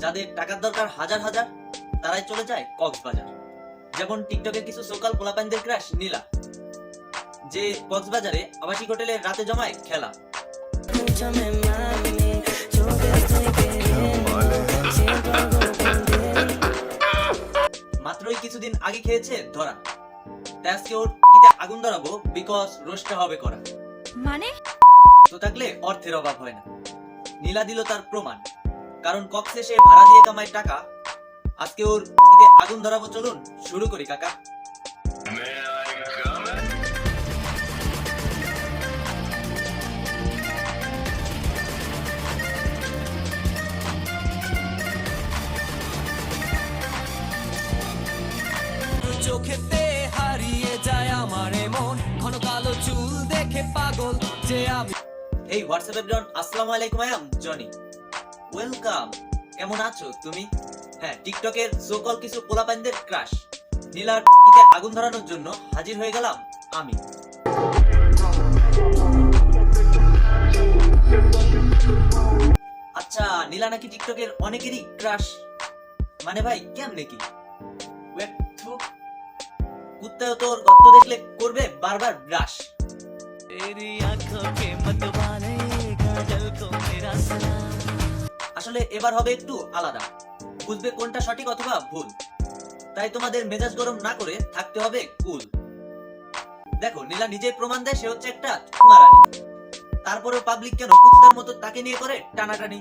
যাদের টাকার দরকার হাজার হাজার তারাই চলে যায় কক্সবাজার। যেমন টিকটকের কিছু সোকাল পোলাপাইনদের ক্রাশ নীলা, যে কক্সবাজারে আবাসিক হোটেলে রাতে জমায় খেলা। মাত্রই কিছুদিন আগে খেয়েছে ধরা, তাই আজকে ওর কিতে আগুন ধরাবো, বিকজ রোস্টটা হবে করা। মানে তো থাকলে অর্থের অভাব হয় না। নীলা দিল তার প্রমাণ, কারণ কক্সে সে ভাড়া দিয়ে কামায় টাকা। আজকে ওর কিতে আগুন ধরাবো, চলুন শুরু করি কাকা। চোখেতে হারিয়ে যায় আমার মন, ঘন কালো চুল দেখে পাগল যে আমি। এই হোয়াটসঅ্যাপ এভরিওয়ান, আসসালামু আলাইকুম, আই এম জনি, ওয়েলকাম। কেমন আছো তুমি? হ্যাঁ, টিকটকের সোকল কিছু পোলাপাইনদের ক্রাশ নীলার কিতে আগুন ধরানোর জন্য হাজির হয়ে গেলাম আমি। আচ্ছা, নীলা নাকি টিকটকের অনেকেরই ক্রাশ, মানে ভাই কেমনে কি? কুত্তাও তোর গর্ত দেখলে করবে বারবার ব্রাশ। আসলে এবার হবে একটু আলাদা, বুঝবে কোনটা সঠিক অথবা ভুল। তাই তোমাদের মেজাজ গরম না করে থাকতে হবে কুল। দেখো, নীলা নিজে প্রমাণ দেয় সে হচ্ছে একটা রানী, তারপরেও পাবলিক কেন কুত্তার মতো তাকে নিয়ে করে টানাটানি।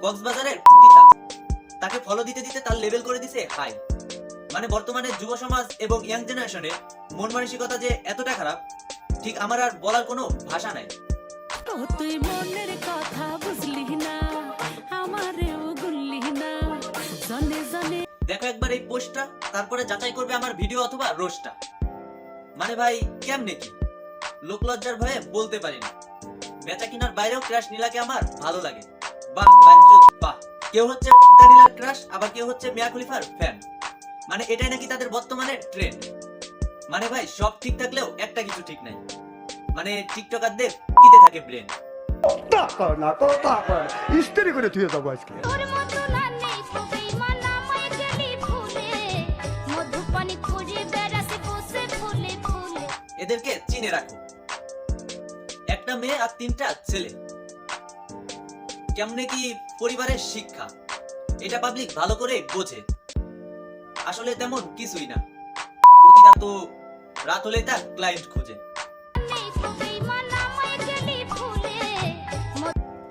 কক্সবাজারের পিতা তাকে ফলো দিতে দিতে তার লেভেল করে দিছে হাই। মানে বর্তমানে যুব সমাজ এবং ইয়াং জেনারেশনে মন মানসিকতা যে এতটা খারাপ, ঠিক আমার আর বলার কোনো ভাষা নাই। তুই মনের কথা বুঝলি না, আমারেও গুনলি না, জনে জনে। দেখো একবার এই পোস্টটা, তারপরে যাচাই করবে আমার ভিডিও অথবা রোস্টটা। মানে ভাই কেমনে কি? লোক লজ্জার ভয়ে বলতে পারি না। বেচা কিনার বাইরেও ক্রাশ নীলাকে আমার ভালো লাগে। বাহ বাঞ্চুত বাহ। কেউ হচ্ছে পিতা নীলার ক্রাশ, আবার কেউ হচ্ছে মিয়া খলিফার ফ্যান। মানে এটাই নাকি তাদের বর্তমানে ট্রেন্ড। মানে ভাই সব ঠিক থাকলেও একটা কিছু ঠিক নাই, মানে টিকটকারদের কিতে থাকে ব্রেন। ইস্তেরি করে থুয়ে যাবো আজকে। তোর মতো না নেই সবেই মানা মাই গেলি ভুলে, মধুপানি খুঁজে বেড়াছে বসে ফুলে ফুলে। এদেরকে চিনে রাখো, একটা মেয়ে আর তিনটা ছেলে। কেমনে কি পরিবারের শিক্ষা, এটা পাবলিক ভালো করে বোঝে। আসলে তেমন কিছুই না, প্রতিটা তো রাত হলে তার ক্লায়েন্ট খোঁজে।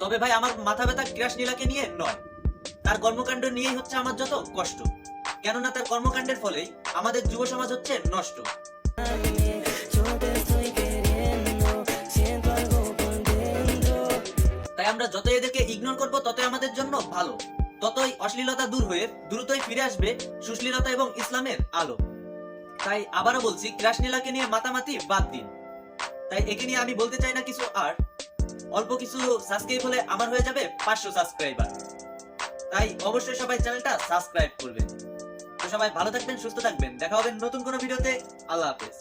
তবে ভাই আমার মাথা ব্যথা ক্রাশ নীলাকে নিয়ে নয়, তার কর্মকাণ্ড নিয়েই হচ্ছে আমার যত কষ্ট। কেননা তার কর্মকাণ্ডের ফলেই আমাদের যুব সমাজ হচ্ছে নষ্ট। তাই আমরা যতই এদেরকে ইগনোর করব ততই আমাদের জন্য ভালো, ততই অশ্লীলতা দূর হয়ে দ্রুতই ফিরে আসবে সুশ্লীলতা এবং ইসলামের আলো। তাই আবারও বলছি, ক্রাশ নীলাকে নিয়ে মাতামাতি বাদ দিন। তাই একে নিয়ে আমি বলতে চাই না কিছু আর। অল্প কিছু সাবস্ক্রাইব হলে আমার হয়ে যাবে 500 সাবস্ক্রাইবার। তাই অবশ্যই সবাই চ্যানেলটা সাবস্ক্রাইব করবেন। তো সবাই ভালো থাকবেন, সুস্থ থাকবেন, দেখা হবে নতুন কোনো ভিডিওতে। আল্লাহ হাফেজ।